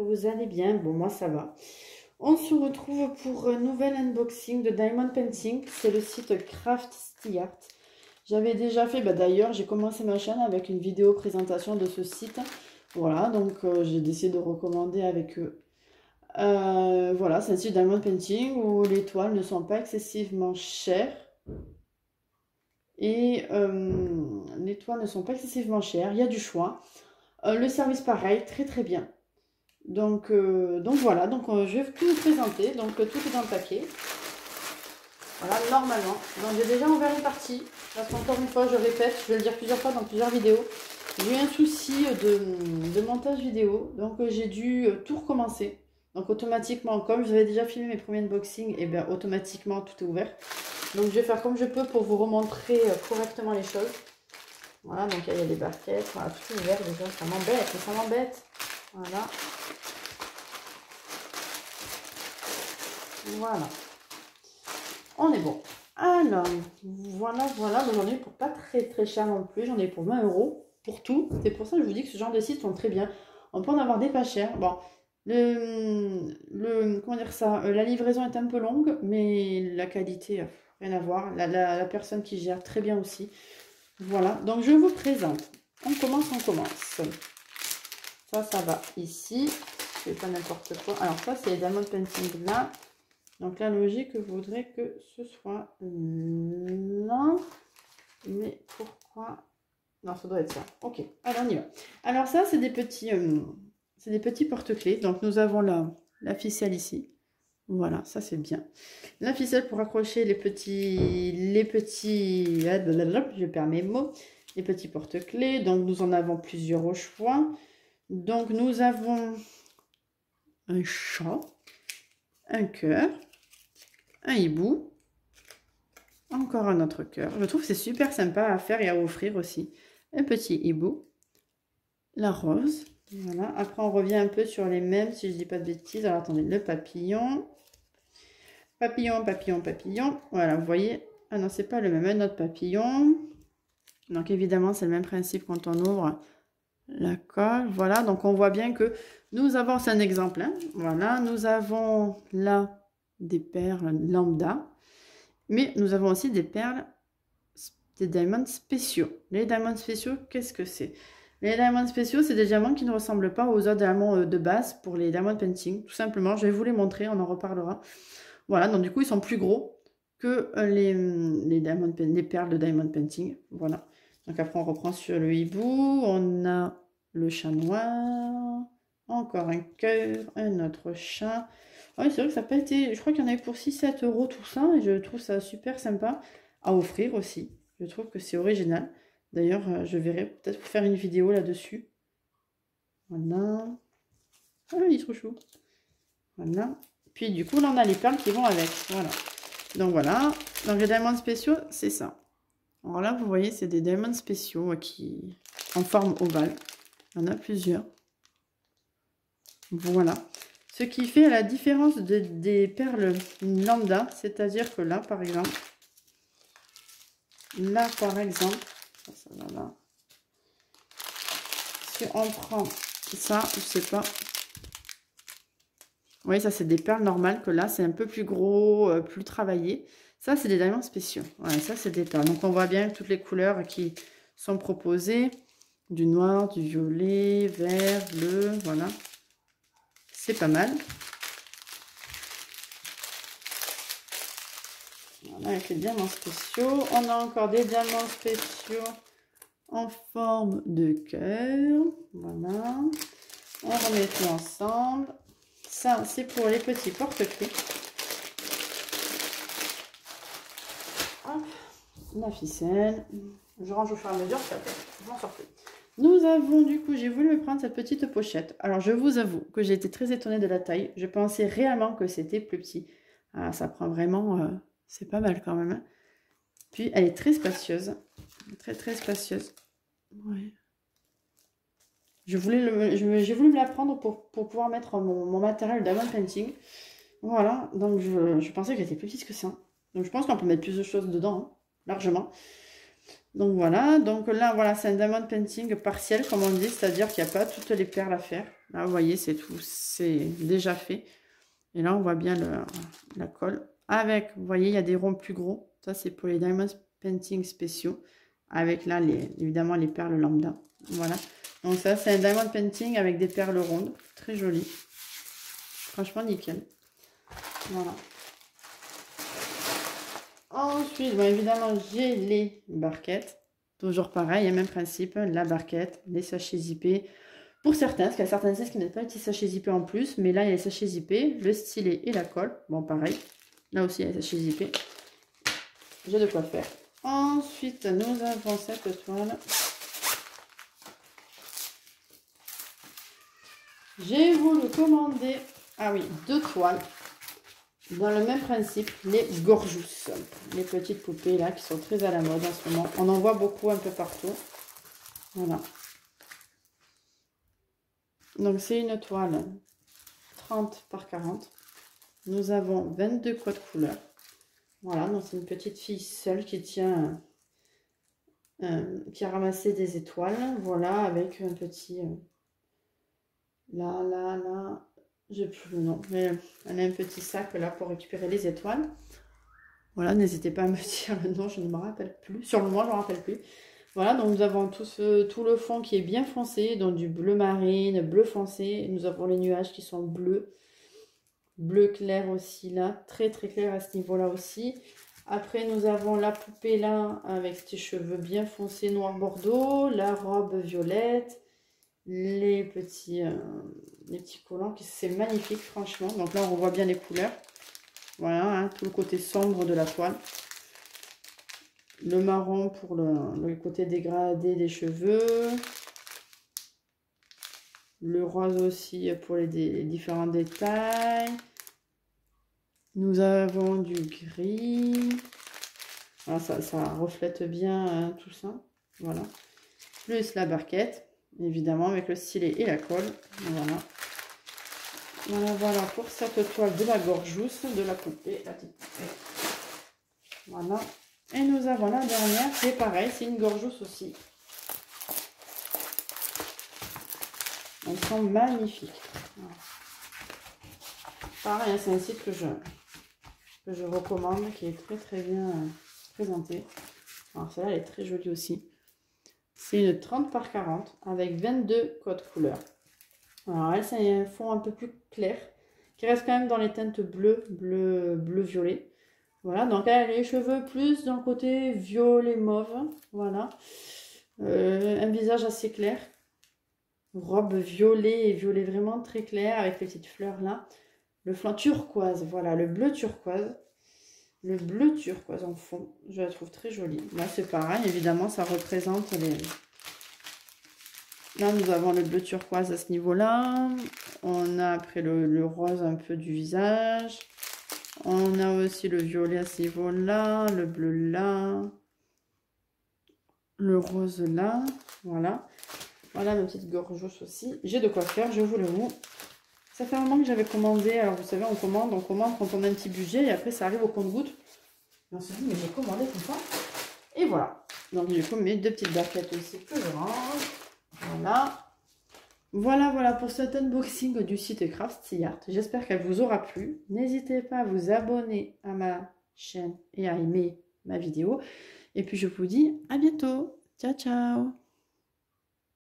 que vous allez bien. Bon, moi ça va. On se retrouve pour un nouvel unboxing de Diamond Painting. C'est le site Crafty Art. J'avais déjà fait, d'ailleurs, j'ai commencé ma chaîne avec une vidéo présentation de ce site. Voilà, donc j'ai décidé de recommander avec eux. Voilà, c'est un site Diamond Painting où les toiles ne sont pas excessivement chères. Et les toiles ne sont pas excessivement chères, il y a du choix. Le service pareil, très très bien. Donc voilà, je vais tout vous présenter. Donc tout est dans le paquet. Voilà, normalement. Donc j'ai déjà ouvert une partie. Parce qu'encore une fois, je répète, je vais le dire plusieurs fois dans plusieurs vidéos. J'ai eu un souci de montage vidéo. Donc j'ai dû tout recommencer. Donc automatiquement, comme j'avais déjà filmé mes premiers unboxings, et bien automatiquement tout est ouvert. Donc je vais faire comme je peux pour vous remontrer correctement les choses. Voilà, donc il y a des barquettes, voilà, tout est ouvert déjà, ça m'embête, mais ça m'embête. Voilà. Voilà. On est bon. Alors, voilà. J'en ai pour pas très très cher non plus. J'en ai pour 20 € pour tout. C'est pour ça que je vous dis que ce genre de sites sont très bien. On peut en avoir des pas chers. Bon, comment dire ça, la livraison est un peu longue, mais la qualité, rien à voir. La personne qui gère très bien aussi. Voilà, donc je vous présente. On commence. Ça va ici. Je fais pas n'importe quoi. Alors ça, c'est les Diamond Painting là. Donc la logique voudrait que ce soit là. Mais pourquoi? Non, ça doit être ça. Ok, alors on y va. Alors ça, c'est des petits porte-clés. Donc nous avons la ficelle ici. Voilà, ça c'est bien. La ficelle pour accrocher les petits, je perds mes mots, les petits porte-clés. Donc nous en avons plusieurs au choix. Donc nous avons un chat, un cœur, un hibou, encore un autre cœur. Je trouve que c'est super sympa à faire et à offrir aussi. Un petit hibou, la rose. Voilà. Après on revient un peu sur les mêmes si je dis pas de bêtises. Alors attendez, le papillon. Papillon. Voilà, vous voyez. Ah non, c'est pas le même, un autre papillon. Donc évidemment, c'est le même principe quand on ouvre la colle. Voilà, donc on voit bien que nous avons, c'est un exemple, hein. Voilà, nous avons là des perles lambda. Mais nous avons aussi des perles, des diamants spéciaux. Les diamants spéciaux, qu'est-ce que c'est? Les diamants spéciaux, c'est des diamants qui ne ressemblent pas aux autres diamants de base pour les diamond painting. Tout simplement, je vais vous les montrer, on en reparlera. Voilà, donc du coup, ils sont plus gros que les perles de Diamond Painting. Voilà. Donc après, on reprend sur le hibou. On a le chat noir. Encore un cœur. Un autre chat. Ah oui, c'est vrai que ça n'a pas été... Je crois qu'il y en avait pour 6-7 € tout ça. Et je trouve ça super sympa à offrir aussi. Je trouve que c'est original. D'ailleurs, je verrai peut-être pour faire une vidéo là-dessus. Voilà. Ah, il est trop chou. Voilà. Puis du coup, là, on a les perles qui vont avec. Voilà. Donc voilà. Donc les diamants spéciaux, c'est ça. Alors là, vous voyez, c'est des diamants spéciaux qui en forme ovale. Il y en a plusieurs. Voilà. Ce qui fait la différence des perles lambda. C'est-à-dire que là, par exemple. Ça va là. Si on prend ça, je sais pas. Oui, ça c'est des perles normales, que là c'est un peu plus gros, plus travaillé. Ça c'est des diamants spéciaux. Ouais, ça c'est des perles. Donc on voit bien toutes les couleurs qui sont proposées. Du noir, du violet, vert, bleu, voilà. C'est pas mal. Voilà, avec les diamants spéciaux. On a encore des diamants spéciaux en forme de cœur. Voilà. On remet tout ensemble. Ça, c'est pour les petits porte-clés. La ficelle. Je range au fur et à mesure, ça fait. Je m'en sors plus. Nous avons, du coup, j'ai voulu me prendre cette petite pochette. Alors, je vous avoue que j'ai été très étonnée de la taille. Je pensais réellement que c'était plus petit. Ah, ça prend vraiment... c'est pas mal quand même. Hein. Puis, elle est très spacieuse. Très, très spacieuse. Ouais. J'ai voulu me la prendre pour pouvoir mettre mon matériel Diamond Painting. Voilà, donc je pensais que j'étais plus petite que ça. Donc je pense qu'on peut mettre plus de choses dedans, hein, largement. Donc voilà, donc là, voilà, c'est un diamond painting partiel, comme on dit, c'est-à-dire qu'il n'y a pas toutes les perles à faire. Là, vous voyez, c'est tout, c'est déjà fait. Et là, on voit bien la colle. Avec, vous voyez, il y a des ronds plus gros. Ça, c'est pour les diamond painting spéciaux. Avec là, évidemment, les perles lambda. Voilà. Donc ça, c'est un diamond painting avec des perles rondes. Très joli. Franchement, nickel. Voilà. Ensuite, bon, évidemment, j'ai les barquettes. Toujours pareil, même principe, la barquette, les sachets zippés. Pour certains, parce qu'il y a certains qui n'ont pas de petits sachets zippés en plus, mais là, il y a les sachets zippés, le stylet et la colle. Bon, pareil. Là aussi, il y a les sachets zippés. J'ai de quoi faire. Ensuite, nous avons cette toile. J'ai voulu commander, ah oui, 2 toiles. Dans le même principe, les gorgeous, les petites poupées là qui sont très à la mode en ce moment. On en voit beaucoup un peu partout. Voilà. Donc c'est une toile 30 par 40. Nous avons 22 codes couleurs. Voilà, donc c'est une petite fille seule qui tient, qui a ramassé des étoiles. Voilà, avec un petit, là. J'ai plus le nom, mais elle a un petit sac là pour récupérer les étoiles. Voilà, n'hésitez pas à me dire le nom, je ne me rappelle plus. Sur le moment, je ne me rappelle plus. Voilà, donc nous avons tout le fond qui est bien foncé, donc du bleu marine, bleu foncé. Nous avons les nuages qui sont bleus. Bleu clair aussi là, très très clair à ce niveau-là aussi. Après, nous avons la poupée là, avec ses cheveux bien foncés, noir bordeaux. La robe violette. Les petits collants, c'est magnifique franchement. Donc là on voit bien les couleurs. Voilà, hein, tout le côté sombre de la toile. Le marron pour le côté dégradé des cheveux. Le rose aussi pour les différents détails. Nous avons du gris. Voilà, ça reflète bien tout ça. Voilà. Plus la barquette. Évidemment, avec le stylet et la colle. Voilà pour cette toile de la gorgeous, de la poupée, la petite poupée. Voilà. Et nous avons la dernière, qui est pareil, c'est une gorgeous aussi. Elles sont magnifiques. Voilà. Pareil, c'est un site que je recommande, qui est très très bien présenté. Alors celle-là, elle est très jolie aussi. C'est une 30 par 40 avec 22 codes couleurs. Alors elle, c'est un fond un peu plus clair, qui reste quand même dans les teintes bleu, violet. Voilà, donc elle a les cheveux plus dans le côté violet mauve. Voilà. Un visage assez clair. Robe violet et violet vraiment très clair avec les petites fleurs là. Le flanc turquoise, voilà, le bleu turquoise. Le bleu turquoise en fond, je la trouve très jolie. Là, c'est pareil, évidemment, ça représente les... Là, nous avons le bleu turquoise à ce niveau-là. On a après le rose un peu du visage. On a aussi le violet à ce niveau-là, le bleu là, le rose là. Voilà. Voilà ma petite gorgeous aussi. J'ai de quoi faire, je vous le montre. Ça fait un moment que j'avais commandé. Alors, vous savez, on commande quand on a un petit budget et après, ça arrive au compte-gouttes. Et on se dit, mais j'ai commandé tout ça. Et voilà. Donc, du coup, mes 2 petites barquettes aussi que je range. Voilà pour cet unboxing du site Craftsy Art. J'espère qu'elle vous aura plu. N'hésitez pas à vous abonner à ma chaîne et à aimer ma vidéo. Et puis, je vous dis à bientôt. Ciao, ciao.